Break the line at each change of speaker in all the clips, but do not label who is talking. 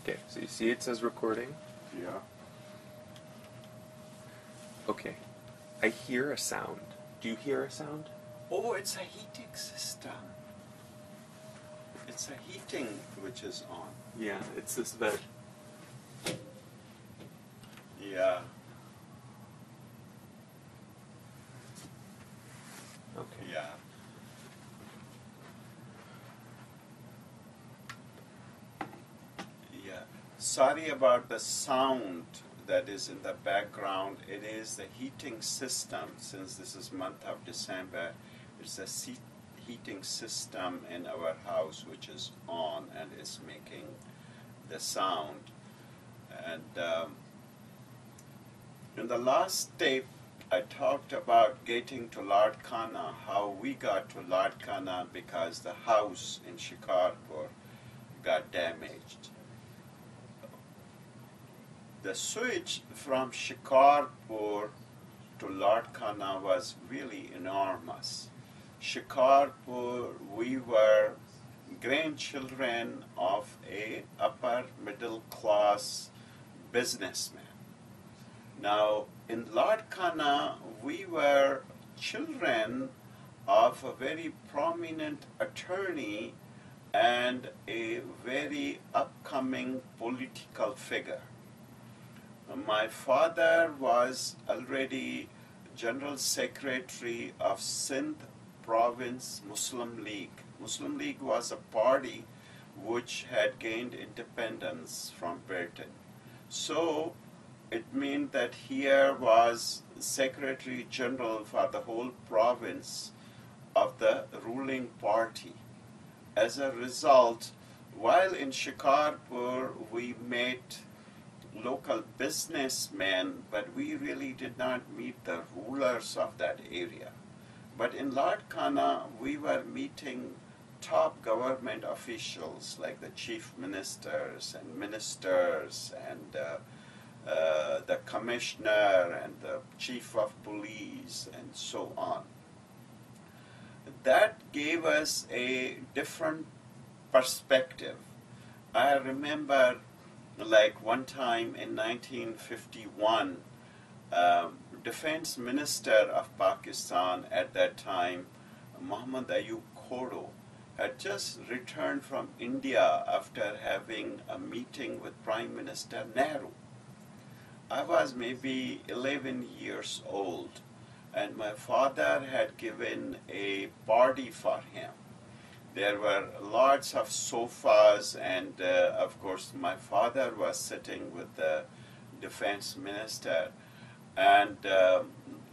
Okay, so you see it says recording?
Yeah.
Okay. I hear a sound. Do you hear a sound?
Oh, it's a heating system. It's a heating which is on.
Yeah, it's this vent.
Yeah.
Okay.
Yeah. Yeah. Sorry about the sound that is in the background. It is the heating system. Since this is month of December, it's a heating system in our house which is on and is making the sound. And in the last tape, I talked about getting to Larkana, how we got to Larkana because the house in Shikarpur got damaged. The switch from Shikarpur to Larkana was really enormous. Shikarpur, we were grandchildren of a upper middle class businessman. Now, in Larkana, we were children of a very prominent attorney and a very upcoming political figure. My father was already General Secretary of Sindh Province Muslim League. Muslim League was a party which had gained independence from Britain. So it meant that here was Secretary General for the whole province of the ruling party. As a result, while in Shikarpur we met local businessmen, but we really did not meet the rulers of that area. But in Larkana, we were meeting top government officials like the chief ministers and ministers and the commissioner and the chief of police and so on. That gave us a different perspective. I remember like one time in 1951, Defense Minister of Pakistan at that time, Muhammad Ayub Khodo, had just returned from India after having a meeting with Prime Minister Nehru. I was maybe 11 years old, and my father had given a party for him. There were lots of sofas, and of course my father was sitting with the defense minister, and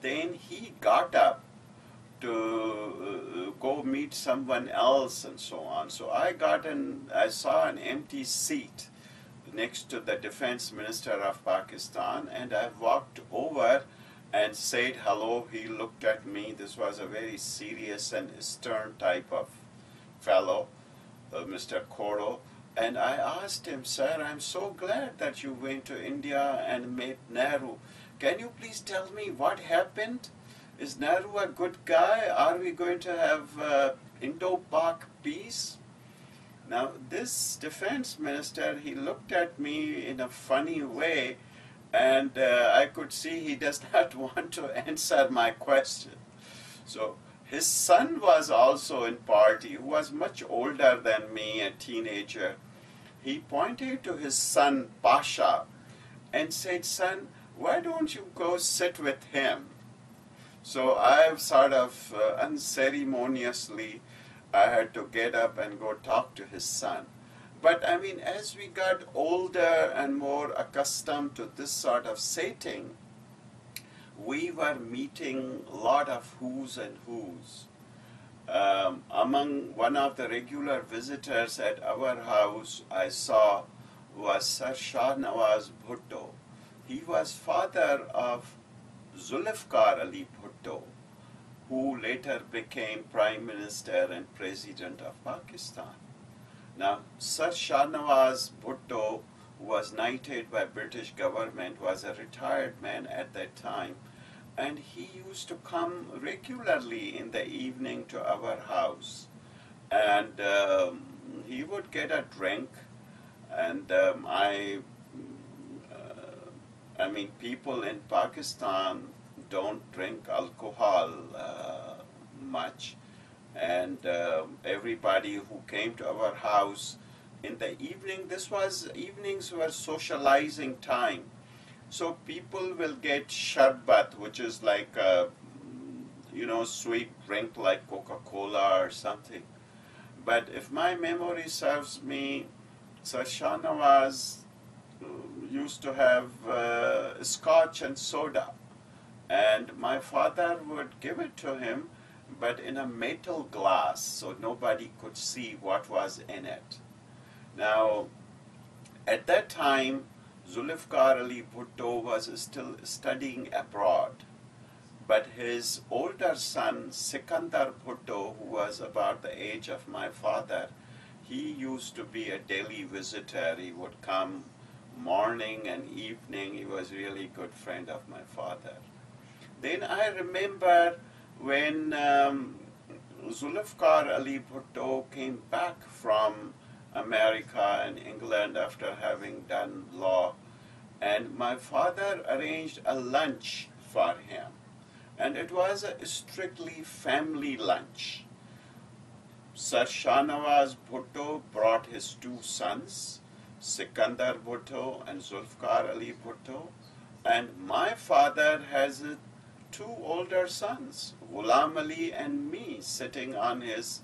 then he got up to go meet someone else and so on. So I saw an empty seat next to the defense minister of Pakistan, and I walked over and said hello. He looked at me. This was a very serious and stern type of fellow, Mr. Khodo, and I asked him, "Sir, I'm so glad that you went to India and met Nehru. Can you please tell me what happened? Is Nehru a good guy? Are we going to have Indo-Pak peace?" Now, this defense minister, he looked at me in a funny way, and I could see he does not want to answer my question. So his son was also in party, who was much older than me, a teenager. He pointed to his son, Pasha, and said, "Son, why don't you go sit with him?" So I sort of unceremoniously, I had to get up and go talk to his son. But I mean, as we got older and more accustomed to this sort of setting, we were meeting a lot of who's and who's. Among one of the regular visitors at our house I saw was Sir Shah Nawaz Bhutto. He was father of Zulfikar Ali Bhutto, who later became Prime Minister and President of Pakistan. Now, Sir Shah Nawaz Bhutto was knighted by British government, was a retired man at that time, and he used to come regularly in the evening to our house, and he would get a drink, and I I mean, people in Pakistan don't drink alcohol much, and everybody who came to our house in the evening, evenings were socializing time. So people will get sharbat, which is like a, sweet drink like Coca-Cola or something. But if my memory serves me, Sir Shahnawaz used to have scotch and soda, and my father would give it to him, but in a metal glass, so nobody could see what was in it. Now, at that time, Zulfikar Ali Bhutto was still studying abroad, but his older son, Sikandar Bhutto, who was about the age of my father, he used to be a daily visitor. He would come morning and evening. He was really a good friend of my father. Then I remember when Zulfikar Ali Bhutto came back from America and England after having done law, and my father arranged a lunch for him. And it was a strictly family lunch. Sir Shahnawaz Bhutto brought his two sons, Sikandar Bhutto and Zulfikar Ali Bhutto, and my father has two older sons, Ghulam Ali and me, sitting on his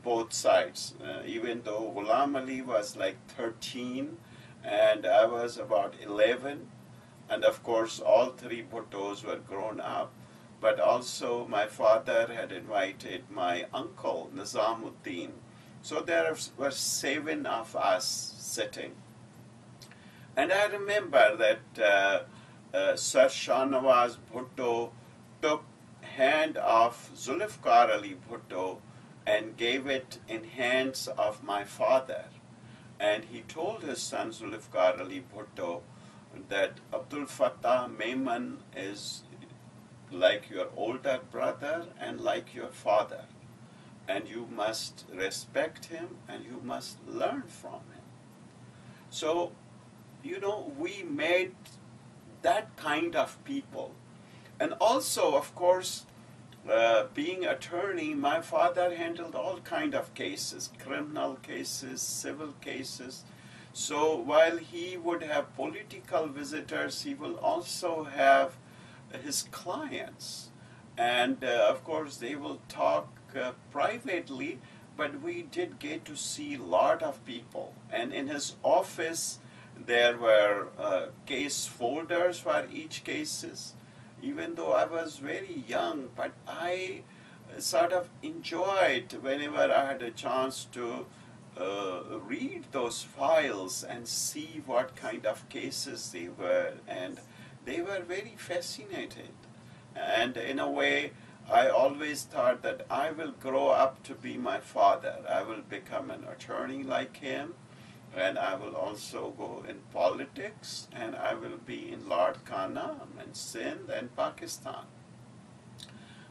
both sides. Even though Ghulam Ali was like 13 and I was about 11, and of course all three Bhuttos were grown up. But also my father had invited my uncle Nizamuddin. So there were 7 of us sitting. And I remember that Sir Shahnawaz Bhutto took hand of Zulfikar Ali Bhutto and gave it in hands of my father. And he told his son Zulfikar Ali Bhutto that Abdul Fattah Memon is like your older brother and like your father, and you must respect him and you must learn from him. So, we made that kind of people. And also, of course, being attorney, my father handled all kind of cases, criminal cases, civil cases. So while he would have political visitors, he will also have his clients, and of course they will talk privately, but we did get to see a lot of people. And in his office there were case folders for each cases. Even though I was very young, but I sort of enjoyed whenever I had a chance to read those files and see what kind of cases they were, and they were very fascinated. And in a way, I always thought that I will grow up to be my father. I will become an attorney like him, and I will also go in politics, and I will be in Larkana and Sindh and Pakistan.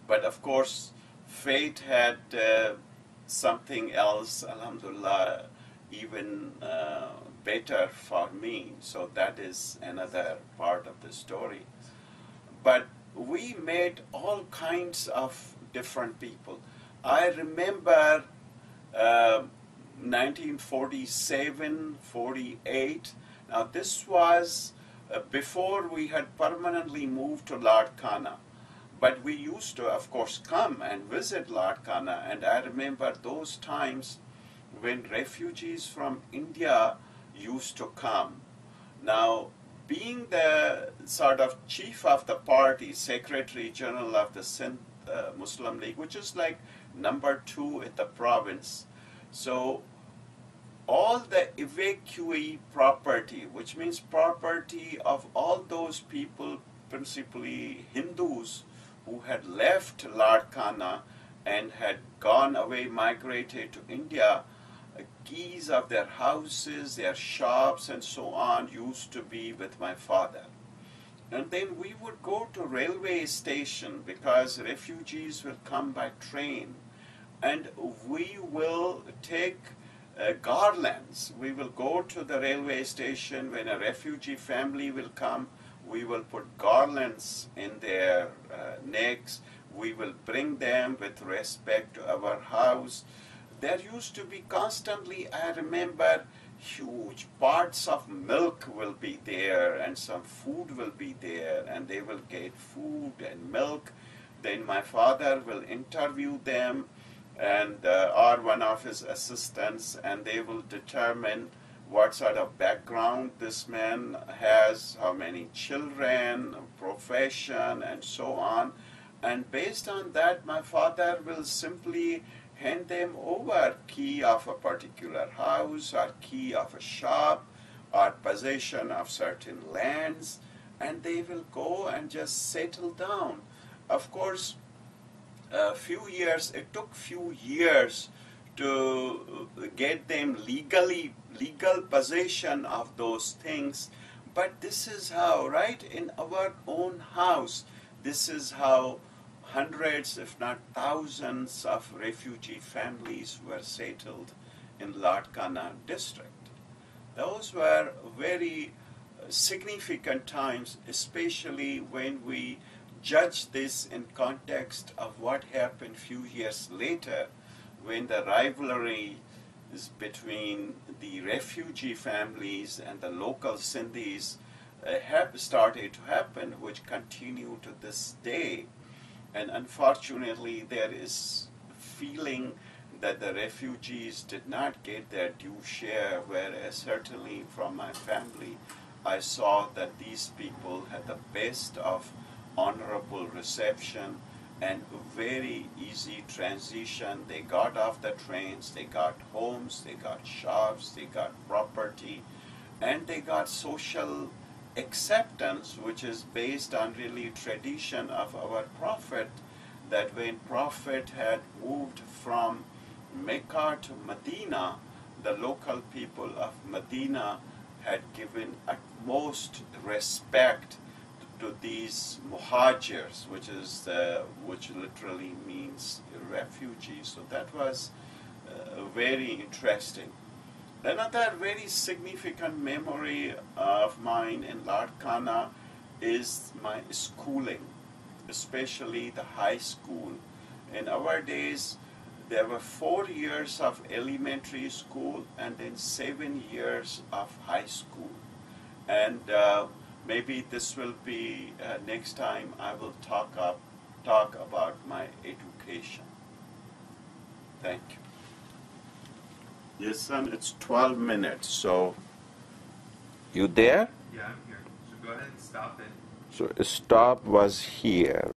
But of course, fate had something else, alhamdulillah, even better for me. So that is another part of the story. But we met all kinds of different people. I remember 1947, 48. Now this was before we had permanently moved to Larkana. But we used to, of course, come and visit Larkana. And I remember those times when refugees from India used to come. Now, being the sort of chief of the party, Secretary General of the Sindh Muslim League, which is like number 2 in the province, so all the evacuee property, which means property of all those people, principally Hindus, who had left Larkana and had gone away, migrated to India, keys of their houses, their shops, and so on used to be with my father. And then we would go to railway station because refugees will come by train, and we will take garlands. We will go to the railway station when a refugee family will come. We will put garlands in their necks. We will bring them with respect to our house. There used to be constantly, I remember, huge pots of milk will be there and some food will be there, and they will get food and milk. Then my father will interview them and or one of his assistants, and they will determine what sort of background this man has, how many children, profession, and so on. And based on that, my father will simply hand them over key of a particular house or key of a shop or possession of certain lands, and they will go and just settle down. Of course, it took few years to get them legal possession of those things. But this is how, right, in our own house, this is how hundreds, if not thousands, of refugee families were settled in Larkana district. Those were very significant times, especially when we judge this in context of what happened few years later, when the rivalry is between the refugee families and the local Sindhis have started to happen, which continue to this day. And unfortunately, there is feeling that the refugees did not get their due share, whereas certainly from my family, I saw that these people had the best of honorable reception and very easy transition. They got off the trains, they got homes, they got shops, they got property, and they got social acceptance, which is based on really tradition of our Prophet, that when Prophet had moved from Mecca to Medina, the local people of Medina had given utmost respect to these muhajirs, which literally means refugees. So that was very interesting. Another very significant memory of mine in Larkana is my schooling, especially the high school. In our days, there were 4 years of elementary school and then 7 years of high school. And maybe this will be next time I will talk about my education. Thank you. Yes, son, it's 12 minutes, so you there?
Yeah, I'm here. So go ahead and stop it.
So stop was here.